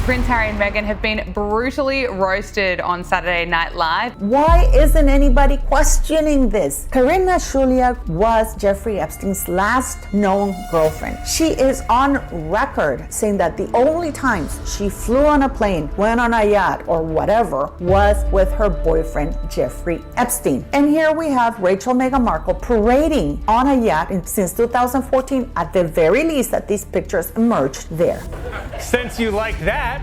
Prince Harry and Meghan have been brutally roasted on Saturday Night Live. Why isn't anybody questioning this? Karina Shuliak was Jeffrey Epstein's last known girlfriend. She is on record saying that the only times she flew on a plane, went on a yacht, or whatever was with her boyfriend, Jeffrey Epstein. And here we have Rachel Meghan Markle parading on a yacht since 2014. At the very least, that these pictures emerged there. Since you like that,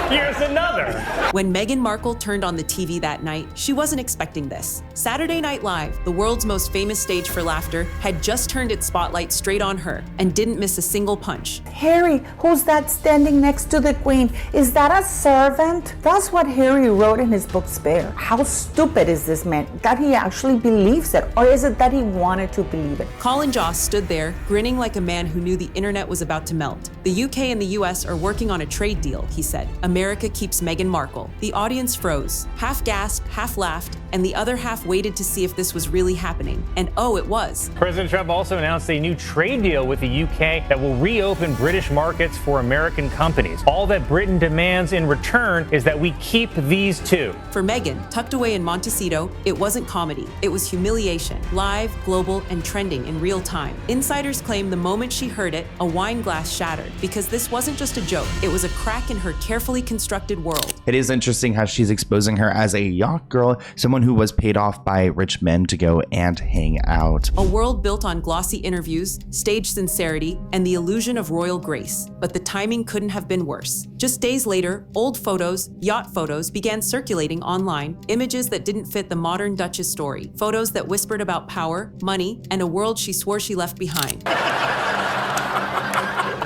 here's another. When Meghan Markle turned on the TV that night, she wasn't expecting this. Saturday Night Live, the world's most famous stage for laughter, had just turned its spotlight straight on her and didn't miss a single punch. Harry, who's that standing next to the Queen? Is that a servant? That's what Harry wrote in his book Spare. How stupid is this man that he actually believes it? Or is it that he wanted to believe it? Colin Jost stood there, grinning like a man who knew the internet was about to melt. The UK and the US are working on a trade deal, he said. America keeps Meghan Markle. The audience froze, half gasped, half laughed, and the other half waited to see if this was really happening. And oh, it was. President Trump also announced a new trade deal with the UK that will reopen British markets for American companies. All that Britain demands in return is that we keep these two. For Meghan, tucked away in Montecito, it wasn't comedy. It was humiliation, live, global, and trending in real time. Insiders claim the moment she heard it, a wine glass shattered, because this wasn't just a joke. It was a crack in her carefully constructed world. It is interesting how she's exposing her as a yacht girl, someone who was paid off by rich men to go and hang out. A world built on glossy interviews, staged sincerity, and the illusion of royal grace. But the timing couldn't have been worse. Just days later, old photos, yacht photos, began circulating online, images that didn't fit the modern Duchess story, photos that whispered about power, money, and a world she swore she left behind.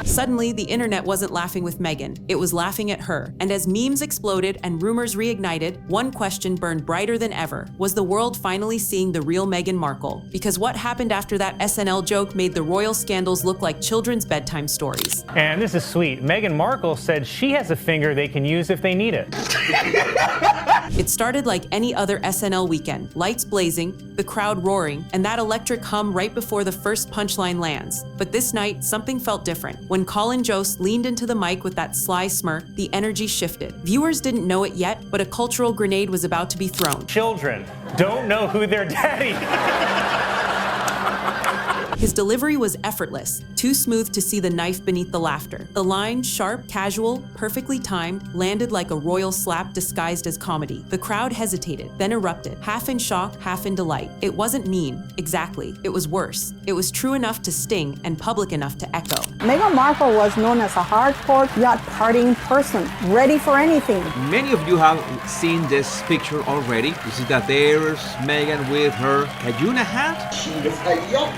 Suddenly, the internet wasn't laughing with Meghan, it was laughing at her. And as memes exploded and rumors reignited, one question burned brighter than ever. Was the world finally seeing the real Meghan Markle? Because what happened after that SNL joke made the royal scandals look like children's bedtime stories. And this is sweet. Meghan Markle said she has a finger they can use if they need it. It started like any other SNL weekend, lights blazing, the crowd roaring, and that electric hum right before the first punchline lands. But this night, something felt different. When Colin Jost leaned into the mic with that sly smirk, the energy shifted. Viewers didn't know it yet, but a cultural grenade was about to be thrown. Children don't know who their daddy His delivery was effortless, too smooth to see the knife beneath the laughter. The line, sharp, casual, perfectly timed, landed like a royal slap disguised as comedy. The crowd hesitated, then erupted, half in shock, half in delight. It wasn't mean, exactly. It was worse. It was true enough to sting and public enough to echo. Meghan Markle was known as a hardcore yacht partying person, ready for anything. Many of you have seen this picture already. You see that there's Meghan with her Cayuna hat. She is a yacht.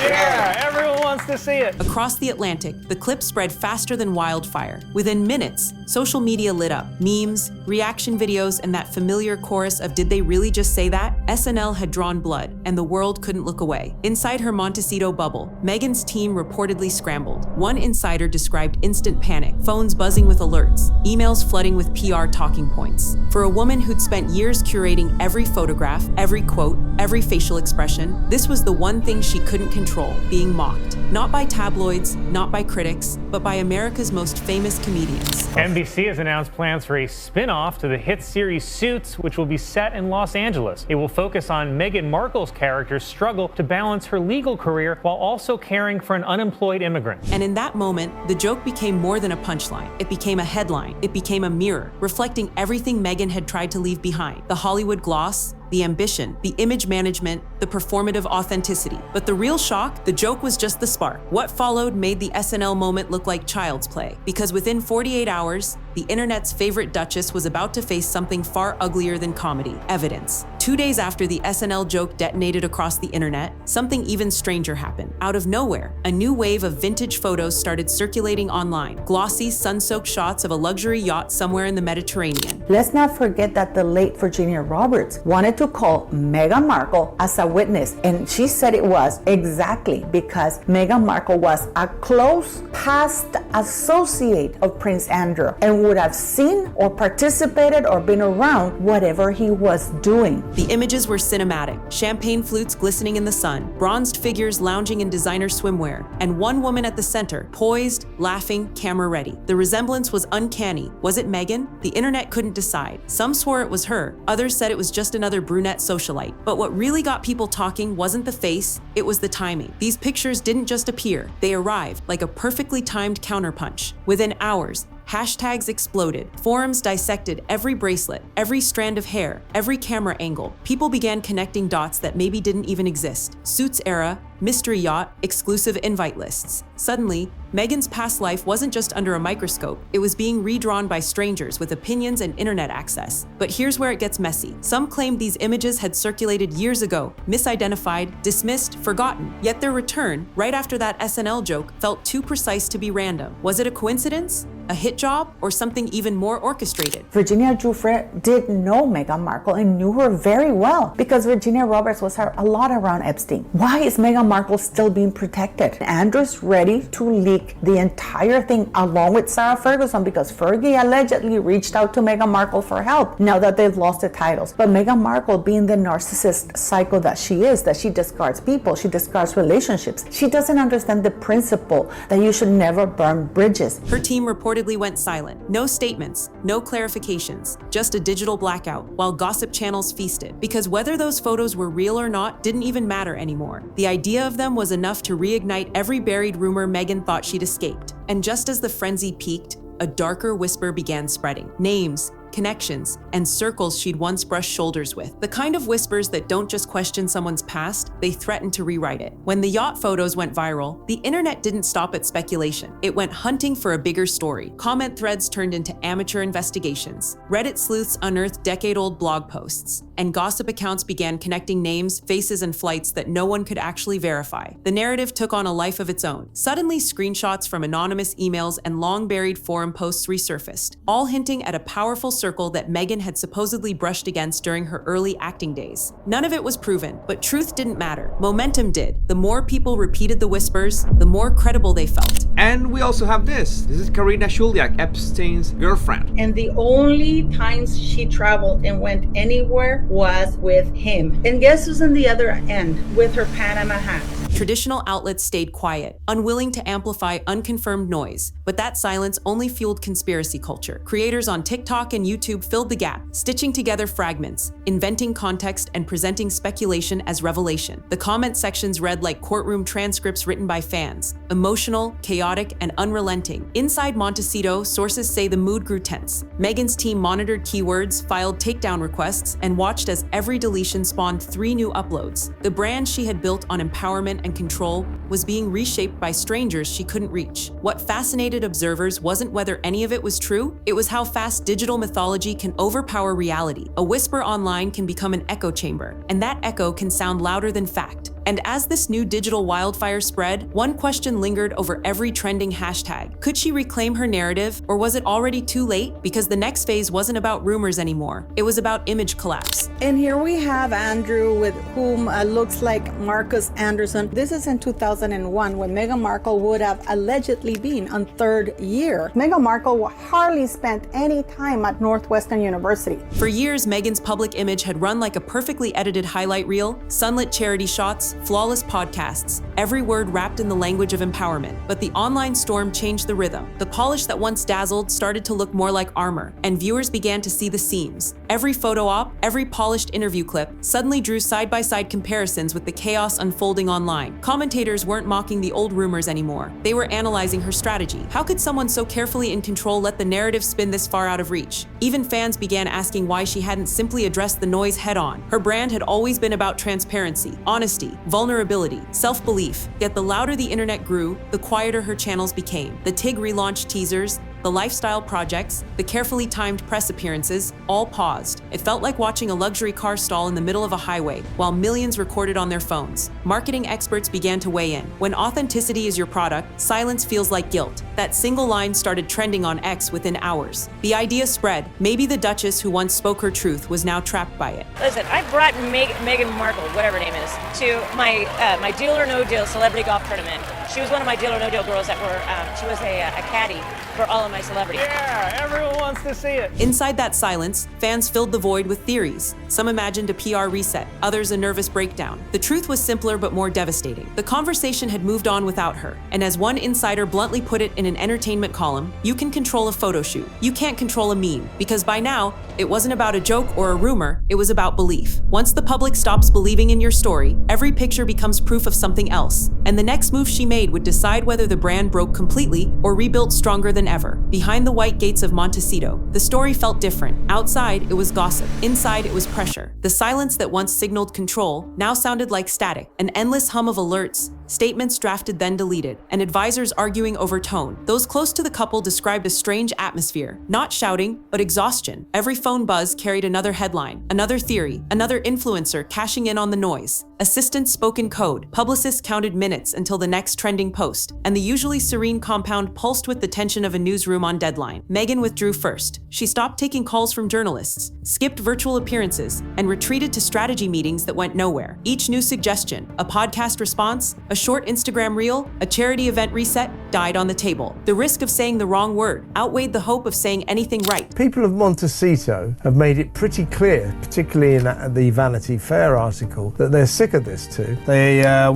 Yeah, everyone wants to see it. Across the Atlantic, the clip spread faster than wildfire. Within minutes, social media lit up. Memes, reaction videos, and that familiar chorus of "Did they really just say that?" SNL had drawn blood, and the world couldn't look away. Inside her Montecito bubble, Meghan's team reportedly scrambled. One insider described instant panic, phones buzzing with alerts, emails flooding with PR talking points. For a woman who'd spent years curating every photograph, every quote, every facial expression, this was the one thing she couldn't control, being mocked. Not by tabloids, not by critics, but by America's most famous comedians. NBC has announced plans for a spin-off to the hit series Suits, which will be set in Los Angeles. It will focus on Meghan Markle's character's struggle to balance her legal career while also caring for an unemployed immigrant. And in that moment, the joke became more than a punchline. It became a headline. It became a mirror, reflecting everything Meghan had tried to leave behind. The Hollywood gloss, the ambition, the image management, the performative authenticity. But the real shock, the joke was just the spark. What followed made the SNL moment look like child's play. Because within 48 hours, the internet's favorite Duchess was about to face something far uglier than comedy: evidence. 2 days after the SNL joke detonated across the internet, something even stranger happened. Out of nowhere, a new wave of vintage photos started circulating online. Glossy, sun-soaked shots of a luxury yacht somewhere in the Mediterranean. Let's not forget that the late Virginia Roberts wanted to call Meghan Markle as a witness, and she said it was exactly because Meghan Markle was a close past associate of Prince Andrew and and would have seen or participated or been around whatever he was doing. The images were cinematic, champagne flutes glistening in the sun, bronzed figures lounging in designer swimwear, and one woman at the center, poised, laughing, camera ready. The resemblance was uncanny. Was it Meghan? The internet couldn't decide. Some swore it was her, others said it was just another brunette socialite. But what really got people talking wasn't the face, it was the timing. These pictures didn't just appear, they arrived like a perfectly timed counterpunch. Within hours, hashtags exploded. Forums dissected every bracelet, every strand of hair, every camera angle. People began connecting dots that maybe didn't even exist. Suits era, mystery yacht, exclusive invite lists. Suddenly, Meghan's past life wasn't just under a microscope, it was being redrawn by strangers with opinions and internet access. But here's where it gets messy. Some claimed these images had circulated years ago, misidentified, dismissed, forgotten. Yet their return, right after that SNL joke, felt too precise to be random. Was it a coincidence? A hit job? Or something even more orchestrated? Virginia Giuffre did know Meghan Markle and knew her very well because Virginia Roberts was a lot around Epstein. Why is Meghan Markle still being protected? Andrew's ready to leak the entire thing along with Sarah Ferguson because Fergie allegedly reached out to Meghan Markle for help now that they've lost the titles. But Meghan Markle, being the narcissist psycho that she is, that she discards people, she discards relationships, she doesn't understand the principle that you should never burn bridges. Her team reportedly went silent. No statements, no clarifications, just a digital blackout, while gossip channels feasted. Because whether those photos were real or not didn't even matter anymore. The idea of them was enough to reignite every buried rumor Meghan thought she'd escaped. And just as the frenzy peaked, a darker whisper began spreading. Names, connections, and circles she'd once brushed shoulders with. The kind of whispers that don't just question someone's past, they threaten to rewrite it. When the yacht photos went viral, the internet didn't stop at speculation. It went hunting for a bigger story. Comment threads turned into amateur investigations. Reddit sleuths unearthed decade-old blog posts. And gossip accounts began connecting names, faces, and flights that no one could actually verify. The narrative took on a life of its own. Suddenly, screenshots from anonymous emails and long-buried forum posts resurfaced, all hinting at a powerful circle that Meghan had supposedly brushed against during her early acting days. None of it was proven, but truth didn't matter. Momentum did. The more people repeated the whispers, the more credible they felt. And we also have this. This is Karina Shuliak, Epstein's girlfriend. And the only times she traveled and went anywhere was with him. And guess who's on the other end with her Panama hat? Traditional outlets stayed quiet, unwilling to amplify unconfirmed noise, but that silence only fueled conspiracy culture. Creators on TikTok and YouTube filled the gap, stitching together fragments, inventing context, and presenting speculation as revelation. The comment sections read like courtroom transcripts written by fans, emotional, chaotic, and unrelenting. Inside Montecito, sources say the mood grew tense. Meghan's team monitored keywords, filed takedown requests, and watched as every deletion spawned 3 new uploads. The brand she had built on empowerment and control was being reshaped by strangers she couldn't reach. What fascinated observers wasn't whether any of it was true, it was how fast digital mythology can overpower reality. A whisper online can become an echo chamber, and that echo can sound louder than fact. And as this new digital wildfire spread, one question lingered over every trending hashtag. Could she reclaim her narrative, or was it already too late? Because the next phase wasn't about rumors anymore. It was about image collapse. And here we have Andrew, with whom looks like Marcus Anderson. This is in 2001, when Meghan Markle would have allegedly been on 3rd year. Meghan Markle hardly spent any time at Northwestern University. For years, Meghan's public image had run like a perfectly edited highlight reel, sunlit charity shots, flawless podcasts, every word wrapped in the language of empowerment. But the online storm changed the rhythm. The polish that once dazzled started to look more like armor, and viewers began to see the seams. Every photo op, every polished interview clip suddenly drew side-by-side comparisons with the chaos unfolding online. Commentators weren't mocking the old rumors anymore. They were analyzing her strategy. How could someone so carefully in control let the narrative spin this far out of reach? Even fans began asking why she hadn't simply addressed the noise head-on. Her brand had always been about transparency, honesty, vulnerability, self-belief. Yet the louder the internet grew, the quieter her channels became. The TIG relaunch teasers, the lifestyle projects, the carefully timed press appearances, all paused. It felt like watching a luxury car stall in the middle of a highway, while millions recorded on their phones. Marketing experts began to weigh in. When authenticity is your product, silence feels like guilt. That single line started trending on X within hours. The idea spread. Maybe the Duchess who once spoke her truth was now trapped by it. Listen, I brought Meghan Markle, whatever her name is, to my Deal or No Deal celebrity golf tournament. She was one of my Deal or No Deal girls that were, she was a caddy for all of on my celebrity. Yeah, everyone wants to see it. Inside that silence, fans filled the void with theories. Some imagined a PR reset, others a nervous breakdown. The truth was simpler but more devastating. The conversation had moved on without her, and as one insider bluntly put it in an entertainment column, you can control a photo shoot. You can't control a meme, because by now, it wasn't about a joke or a rumor, it was about belief. Once the public stops believing in your story, every picture becomes proof of something else. And the next move she made would decide whether the brand broke completely or rebuilt stronger than ever. Behind the white gates of Montecito, the story felt different. Outside, it was gossip. Inside, it was pressure. The silence that once signaled control now sounded like static, an endless hum of alerts, statements drafted then deleted, and advisors arguing over tone. Those close to the couple described a strange atmosphere, not shouting, but exhaustion. Every phone buzz carried another headline, another theory, another influencer cashing in on the noise. Assistants spoke in code, publicists counted minutes until the next trending post, and the usually serene compound pulsed with the tension of a newsroom on deadline. Meghan withdrew first. She stopped taking calls from journalists, skipped virtual appearances, and retreated to strategy meetings that went nowhere. Each new suggestion, a podcast response, a short Instagram reel, a charity event reset, died on the table. The risk of saying the wrong word outweighed the hope of saying anything right. People of Montecito have made it pretty clear, particularly in the Vanity Fair article, that they're sick of this too.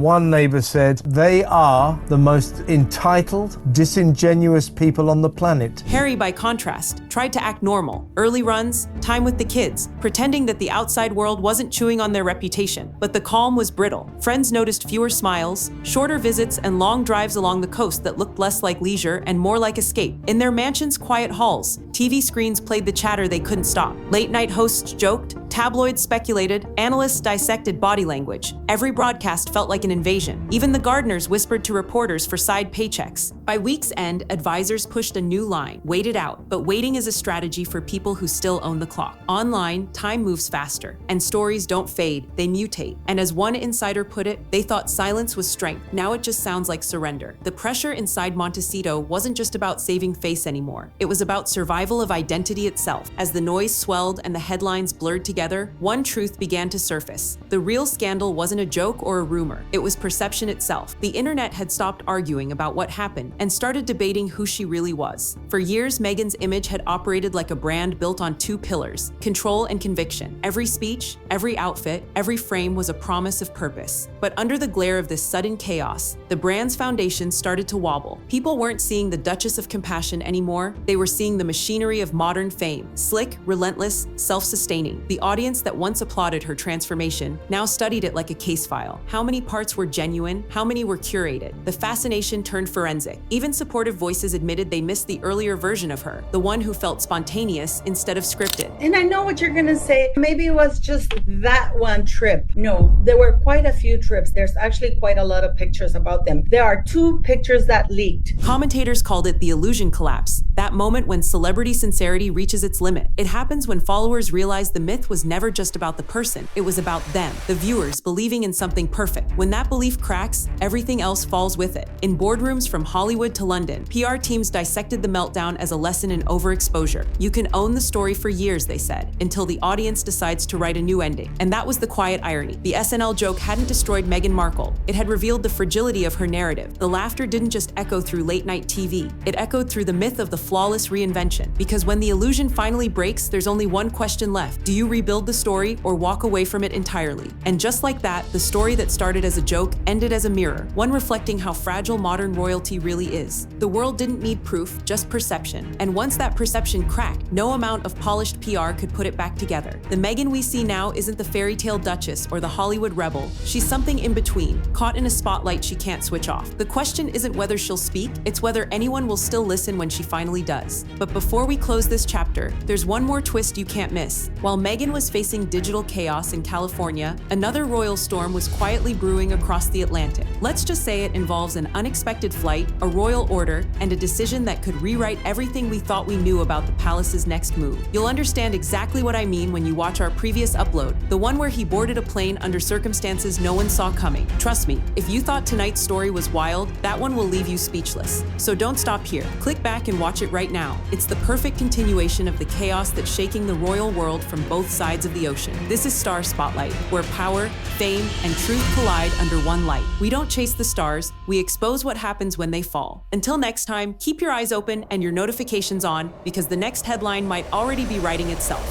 One neighbour said, they are the most entitled, disingenuous people on the planet. Harry, by contrast, tried to act normal. Early runs, time with the kids, pretending that the outside world wasn't chewing on their reputation. But the calm was brittle. Friends noticed fewer smiles, shorter visits, and long drives along the coast that looked less like leisure and more like escape. In their mansion's quiet halls, TV screens played the chatter they couldn't stop. Late-night hosts joked, tabloids speculated, analysts dissected body language. Every broadcast felt like an invasion. Even the gardeners whispered to reporters for side paychecks. By week's end, advisors pushed a new line: wait it out. But waiting is a strategy for people who still own the clock. Online, time moves faster, and stories don't fade, they mutate. And as one insider put it, they thought silence was strength. Now it just sounds like surrender. The pressure inside Montecito wasn't just about saving face anymore. It was about survival of identity itself. As the noise swelled and the headlines blurred together, one truth began to surface. The real scandal wasn't a joke or a rumor. It was perception itself. The internet had stopped arguing about what happened and started debating who she really was. For years, Meghan's image had operated like a brand built on two pillars: control and conviction. Every speech, every outfit, every frame was a promise of purpose. But under the glare of this sudden chaos, the brand's foundation started to wobble. People weren't seeing the Duchess of Compassion anymore. They were seeing the machinery of modern fame: slick, relentless, self-sustaining. The audience that once applauded her transformation now studied it like a case file. How many parts were genuine? How many were curated? The fascination turned forensic. Even supportive voices admitted they missed the earlier version of her, the one who felt spontaneous instead of scripted. And I know what you're gonna say. Maybe it was just that one trip. No, there were quite a few trips. There's actually quite a lot of pictures about them. There are 2 pictures that leaked. Commentators called it the illusion collapse, that moment when celebrity sincerity reaches its limit. It happens when followers realize the myth was never just about the person, it was about them, the viewers, believing in something perfect. When that belief cracks, everything else falls with it. In boardrooms from Hollywood to London, PR teams dissected the meltdown as a lesson in overexposure. You can own the story for years, they said, until the audience decides to write a new ending. And that was the quiet irony. The SNL joke hadn't destroyed Meghan Markle. It had revealed the fragility of her narrative. The laughter didn't just echo through late-night TV. It echoed through the myth of the flawless reinvention. Because when the illusion finally breaks, there's only one question left. Do you rebuild the story or walk away from it entirely? And just like that, the story that started as a joke ended as a mirror, one reflecting how fragile modern royalty really is. The world didn't need proof, just perception. And once that perception cracked, no amount of polished PR could put it back together. The Meghan we see now isn't the fairy tale Duchess or the Hollywood rebel. She's something in between, caught in a spotlight she can't switch off. The question isn't whether she'll speak, it's whether anyone will still listen when she finally does. But before we close this chapter, there's one more twist you can't miss. While Meghan was facing digital chaos in California, another royal storm was quietly brewing across the Atlantic. Let's just say it involves an unexpected flight, a royal order, and a decision that could rewrite everything we thought we knew about the palace's next move. You'll understand exactly what I mean when you watch our previous upload, the one where he boarded a plane under circumstances no one saw coming. Trust me, if you thought tonight's story was wild, that one will leave you speechless. So don't stop here. Click back and watch it it right now. It's the perfect continuation of the chaos that's shaking the royal world from both sides of the ocean. This is Star Spotlight, where power, fame, and truth collide under one light. We don't chase the stars, we expose what happens when they fall. Until next time, keep your eyes open and your notifications on, because the next headline might already be writing itself.